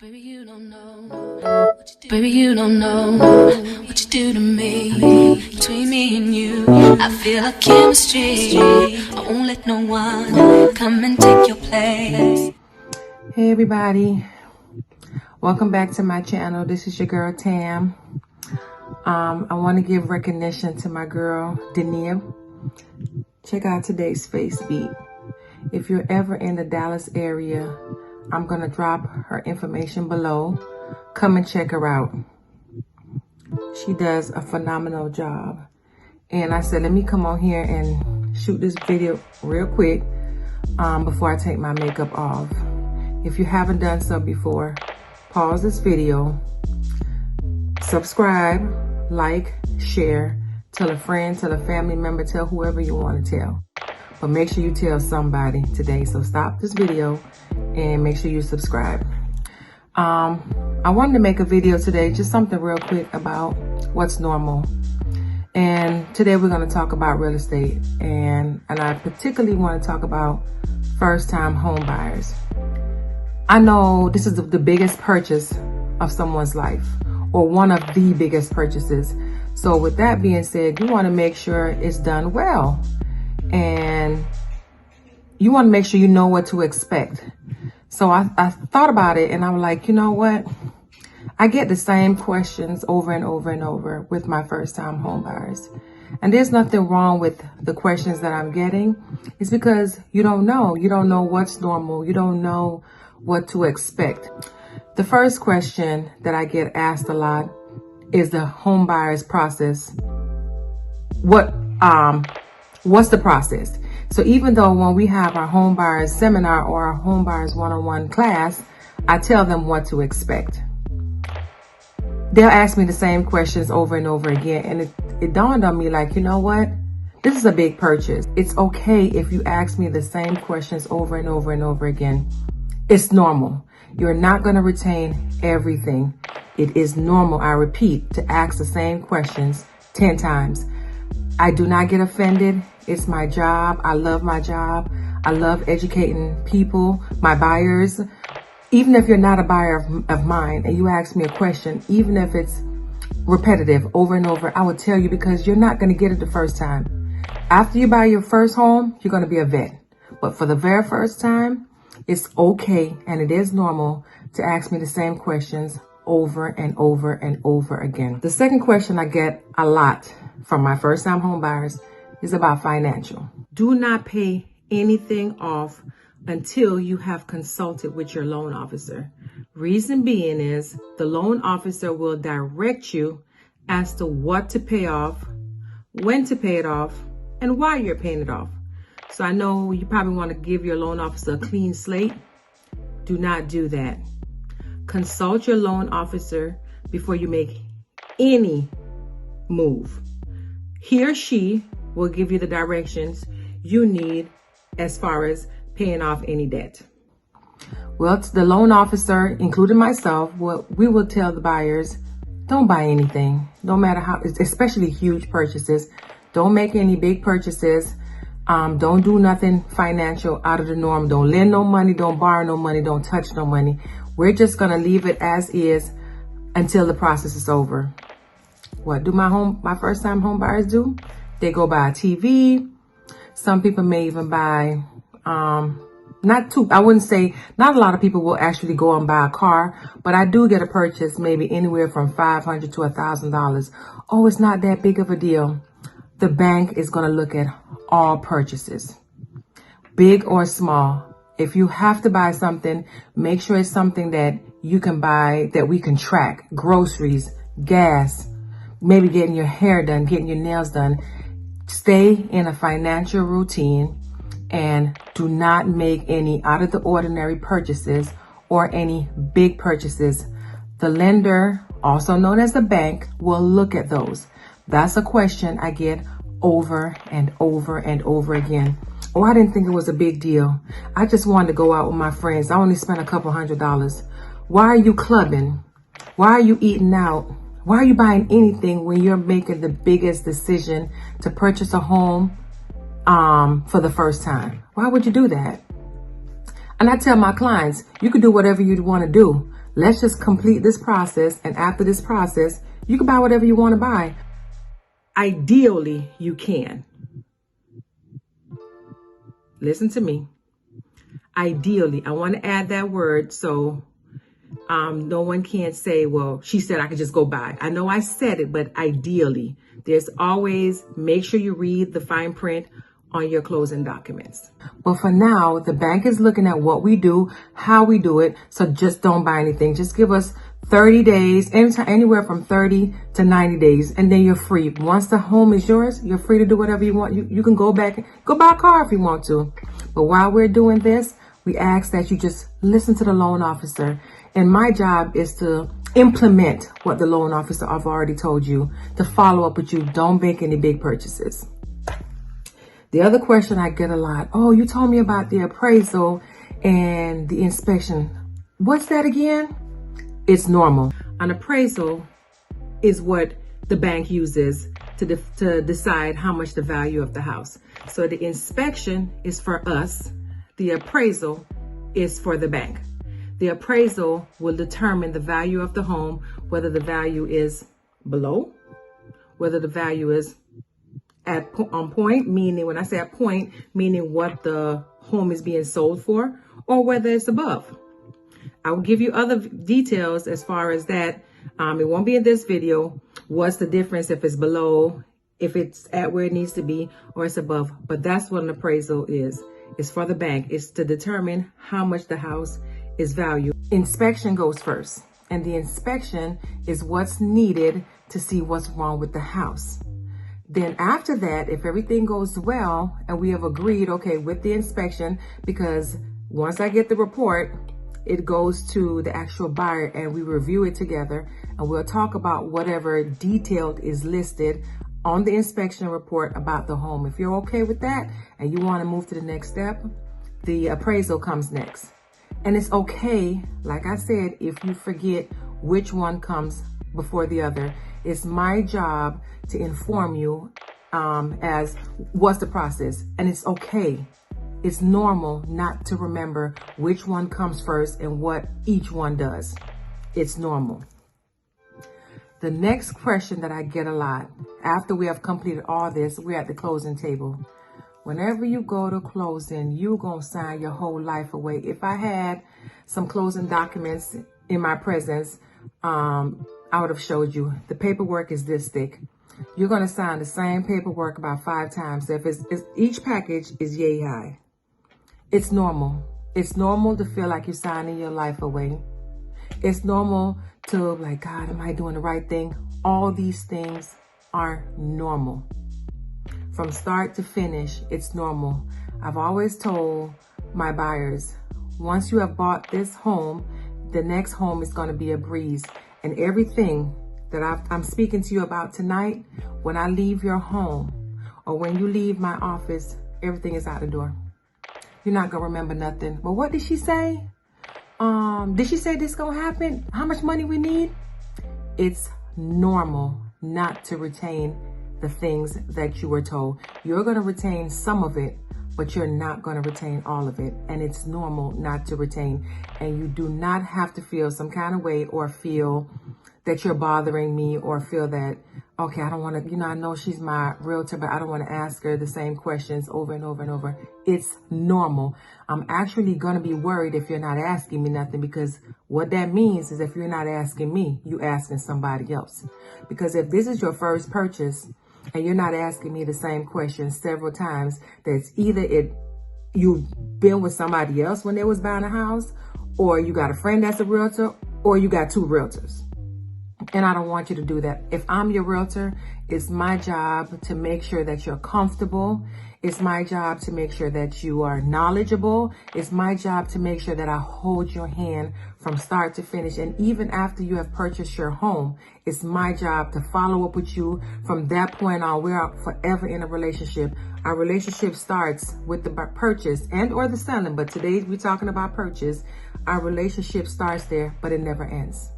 Baby, you don't know. Baby, you don't know what you do to me. Between me and you, I feel a chemistry. I won't let no one come and take your place. Hey everybody, welcome back to my channel. This is your girl Tam. I want to give recognition to my girl Nia. Check out today's face beat. If you're ever in the Dallas area, I'm gonna drop her information below. Come and check her out. She does a phenomenal job. And I said, let me come on here and shoot this video real quick before I take my makeup off. If you haven't done so before, pause this video, subscribe, like, share, tell a friend, tell a family member, tell whoever you want to tell. But make sure you tell somebody today. So stop this video and make sure you subscribe. I wanted to make a video today, just something real quick about what's normal. And today we're going to talk about real estate. And I particularly want to talk about first-time home buyers. I know this is the biggest purchase of someone's life, or one of the biggest purchases. So with that being said, you want to make sure it's done well. And you want to make sure you know what to expect. So I thought about it and I'm like, you know what? I get the same questions over and over and over with my first time home buyers. And there's nothing wrong with the questions that I'm getting. It's because you don't know. You don't know what's normal. You don't know what to expect. The first question that I get asked a lot is the home buyer's process. What's the process? So even though when we have our home buyers seminar or our home buyers one-on-one class, I tell them what to expect. They'll ask me the same questions over and over again. And it dawned on me like, you know what? This is a big purchase. It's okay if you ask me the same questions over and over and over again. It's normal. You're not going to retain everything. It is normal, I repeat, to ask the same questions 10 times. I do not get offended. It's my job. I love my job. I love educating people, my buyers. Even if you're not a buyer of mine and you ask me a question, even if it's repetitive over and over, I will tell you, because you're not going to get it the first time. After you buy your first home, you're going to be a vet. But for the very first time, it's okay and it is normal to ask me the same questions over and over and over again. The second question I get a lot from my first time home buyers is about financial. Do not pay anything off until you have consulted with your loan officer. Reason being is the loan officer will direct you as to what to pay off, when to pay it off, and why you're paying it off. So I know you probably want to give your loan officer a clean slate. Do not do that. Consult your loan officer before you make any move. He or she will give you the directions you need as far as paying off any debt. Well, the loan officer, including myself, we will tell the buyers, don't buy anything, no matter how, especially huge purchases. Don't make any big purchases. Don't do nothing financial out of the norm. Don't lend no money. Don't borrow no money. Don't touch no money. We're just going to leave it as is until the process is over. What do my first time home buyers do? They go buy a TV. Some people may even buy, I wouldn't say, not a lot of people will actually go and buy a car, but I do get a purchase maybe anywhere from $500 to $1,000. Oh, it's not that big of a deal. The bank is going to look at all purchases, big or small. If you have to buy something, make sure it's something that you can buy, that we can track. Groceries, gas, maybe getting your hair done, getting your nails done. Stay in a financial routine and do not make any out of the ordinary purchases or any big purchases. The lender, also known as the bank, will look at those. That's a question I get over and over and over again. Oh, I didn't think it was a big deal. I just wanted to go out with my friends. I only spent a couple $100s. Why are you clubbing? Why are you eating out? Why are you buying anything when you're making the biggest decision to purchase a home for the first time? Why would you do that? And I tell my clients, you can do whatever you want to do. Let's just complete this process. And after this process, you can buy whatever you want to buy. Ideally, you can. Listen to me. Ideally, I want to add that word so no one can't say, well, she said I could just go buy. I know I said it, but ideally, there's always, make sure you read the fine print on your closing documents. But for now, the bank is looking at what we do, how we do it. So just don't buy anything. Just give us 30 days, anywhere from 30 to 90 days, and then you're free. Once the home is yours, you're free to do whatever you want. You can go back, go buy a car if you want to. But while we're doing this, we ask that you just listen to the loan officer. And my job is to implement what the loan officer I've already told you, to follow up with you. Don't make any big purchases. The other question I get a lot, oh, you told me about the appraisal and the inspection. What's that again? It's normal. An appraisal is what the bank uses to decide how much the value of the house. So the inspection is for us. The appraisal is for the bank. The appraisal will determine the value of the home, whether the value is below, whether the value is on point, meaning when I say at point, meaning what the home is being sold for, or whether it's above. I will give you other details as far as that. It won't be in this video. What's the difference if it's below, if it's at where it needs to be, or it's above. But that's what an appraisal is. It's for the bank. It's to determine how much the house is valued. Inspection goes first. And the inspection is what's needed to see what's wrong with the house. Then after that, if everything goes well and we have agreed, okay, with the inspection, because once I get the report, it goes to the actual buyer and we review it together, and we'll talk about whatever detailed is listed on the inspection report about the home. If you're okay with that and you want to move to the next step, the appraisal comes next. And it's okay, like I said, if you forget which one comes before the other. It's my job to inform you as what's the process. And it's okay. It's normal not to remember which one comes first and what each one does. It's normal. The next question that I get a lot, after we have completed all this, we're at the closing table. Whenever you go to closing, you're going to sign your whole life away. If I had some closing documents in my presence, I would have showed you. The paperwork is this thick. You're going to sign the same paperwork about 5 times. So if each package is yay high. It's normal. It's normal to feel like you're signing your life away. It's normal to like, God, am I doing the right thing? All these things are normal. From start to finish, it's normal. I've always told my buyers, once you have bought this home, the next home is going to be a breeze. And everything that I'm speaking to you about tonight, when I leave your home or when you leave my office, everything is out the door. You're not going to remember nothing. But what did she say? Did she say this going to happen? How much money we need? It's normal not to retain the things that you were told. You're going to retain some of it, but you're not going to retain all of it. And it's normal not to retain. And you do not have to feel some kind of way or feel that you're bothering me or feel that, okay, I don't want to, I know she's my realtor, but I don't want to ask her the same questions over and over and over. It's normal. I'm actually going to be worried if you're not asking me nothing, because what that means is if you're not asking me, you asking somebody else. Because if this is your first purchase and you're not asking me the same questions several times, that's either you've been with somebody else when they was buying a house, or you got a friend that's a realtor, or you got 2 realtors. And I don't want you to do that. If I'm your realtor, it's my job to make sure that you're comfortable. It's my job to make sure that you are knowledgeable. It's my job to make sure that I hold your hand from start to finish. And even after you have purchased your home, it's my job to follow up with you from that point on. We're forever in a relationship. Our relationship starts with the purchase and or the selling. But today we're talking about purchase. Our relationship starts there, but it never ends.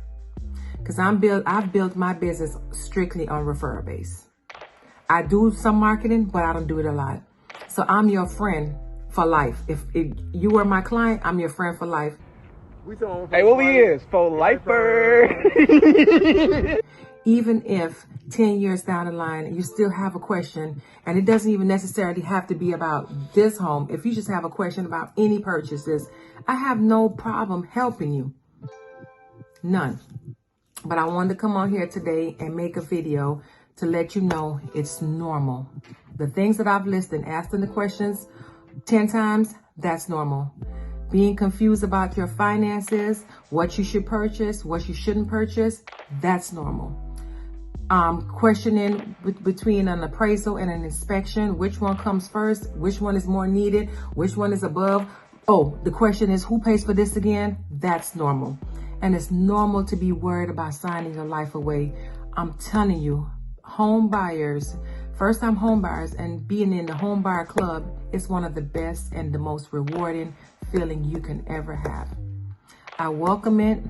Because I've built my business strictly on referral base. I do some marketing, but I don't do it a lot. So I'm your friend for life. If you are my client, I'm your friend for life. Hey, what we is? For lifer. Even if 10 years down the line, you still have a question, and it doesn't even necessarily have to be about this home. If you just have a question about any purchases, I have no problem helping you. None. But I wanted to come on here today and make a video to let you know it's normal. The things that I've listed, asking the questions 10 times, that's normal. Being confused about your finances, what you should purchase, what you shouldn't purchase, that's normal. Questioning between an appraisal and an inspection, which one comes first, which one is more needed, which one is above. Oh, the question is, who pays for this again? That's normal. And it's normal to be worried about signing your life away. I'm telling you, home buyers, first-time home buyers, and being in the home buyer club is one of the best and the most rewarding feeling you can ever have. I welcome it.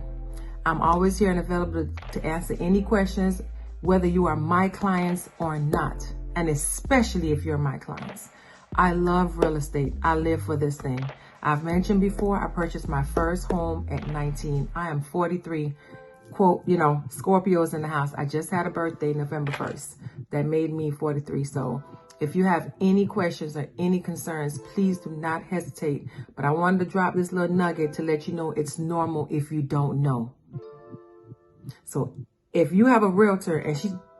I'm always here and available to answer any questions, whether you are my clients or not, and especially if you're my clients. I love real estate. I live for this thing. I've mentioned before, I purchased my first home at 19. I am 43. Quote, Scorpios in the house. I just had a birthday November 1st. That made me 43. So if you have any questions or any concerns, please do not hesitate. But I wanted to drop this little nugget to let you know it's normal if you don't know. So if you have a realtor and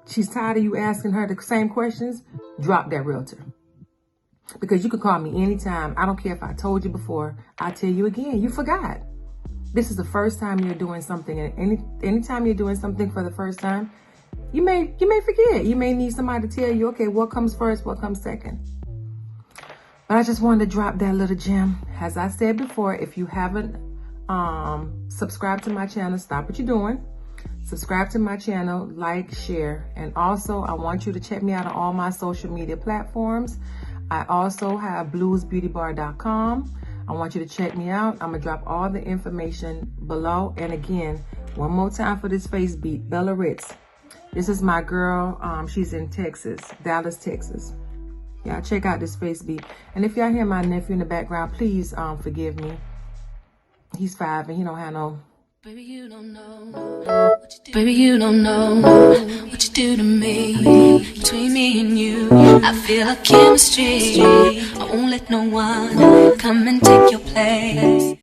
she's tired of you asking her the same questions, drop that realtor. Because you can call me anytime. I don't care if I told you before. I'll tell you again. You forgot. This is the first time you're doing something, and anytime you're doing something for the first time, you may forget. You may need somebody to tell you, okay, what comes first, what comes second. But I just wanted to drop that little gem. As I said before, if you haven't subscribed to my channel, stop what you're doing. Subscribe to my channel, like, share, and also I want you to check me out on all my social media platforms. I also have bluesbeautybar.com. I want you to check me out. I'm going to drop all the information below. And again, one more time for this face beat, Bella Ritz. This is my girl. She's in Texas, Dallas, Texas. Yeah, check out this face beat. And if y'all hear my nephew in the background, please forgive me. He's 5 and he don't have no... Baby, you don't know. Baby, you don't know what you do to me. Between me and you, I feel a chemistry. I won't let no one come and take your place.